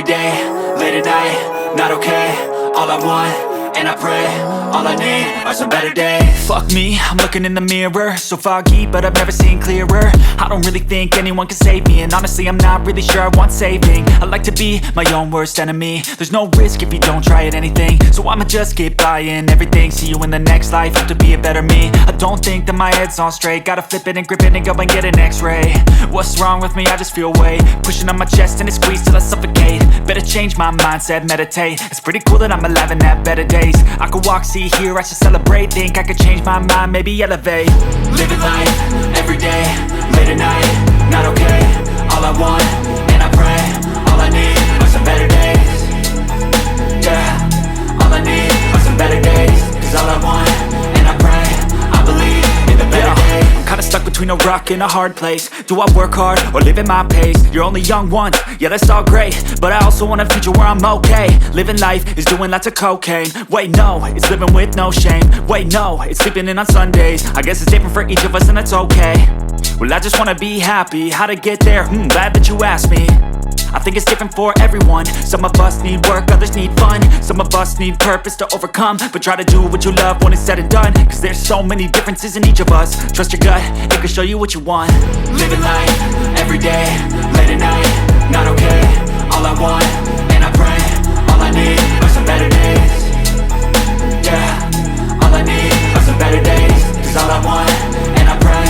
day, late at night, not okay. All I want, and I pray, all I need are some better days. Fuck me, I'm looking in the mirror, so foggy, but I've never seen clearer. I don't really think anyone can save me, and honestly I'm not really sure I want saving. I like to be my own worst enemy. There's no risk if you don't try at anything, so I'ma just keep buying everything. See you in the next life, have to be a better me. I don't think that my head's on straight, gotta flip it and grip it and go and get an x-ray. What's wrong with me? I just feel weight pushing on my chest and it squeezes till I suffocate. Better change my mindset, meditate. It's pretty cool that I'm alive and have better days. I could walk, see, hear, I should celebrate. Think I could change my mind, maybe elevate. Living life, every day, late at night, not okay. All I want, and I pray, all I need are some better days. Yeah, all I need are some better days. Cause all I want, and I pray, I believe in the better days. I'm kinda stuck between a rock and a hard place. Do I work hard or live at my pace? You're only young once, yeah that's all great, but I also want a future where I'm okay. Living life is doing lots of cocaine. Wait no, it's living with no shame. Wait no, it's sleeping in on Sundays. I guess it's different for each of us and that's okay. Well I just wanna be happy, how to get there? Glad that you asked me. I think it's different for everyone. Some of us need work, others need fun. Some of us need purpose to overcome. But try to do what you love when it's said and done. Cause there's so many differences in each of us. Trust your gut, it can show you what you want. Living life, every day, late at night, not okay. All I want, and I pray, all I need are some better days. Yeah, all I need are some better days. Cause all I want, and I pray,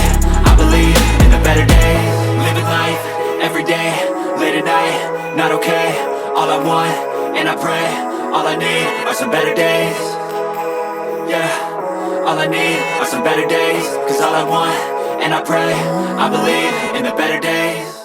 I believe in the better days. Living life, every day, late at night, not okay. All I want, and I pray, all I need are some better days. Yeah, all I need are some better days. Cause all I want, and I pray, I believe in the better days.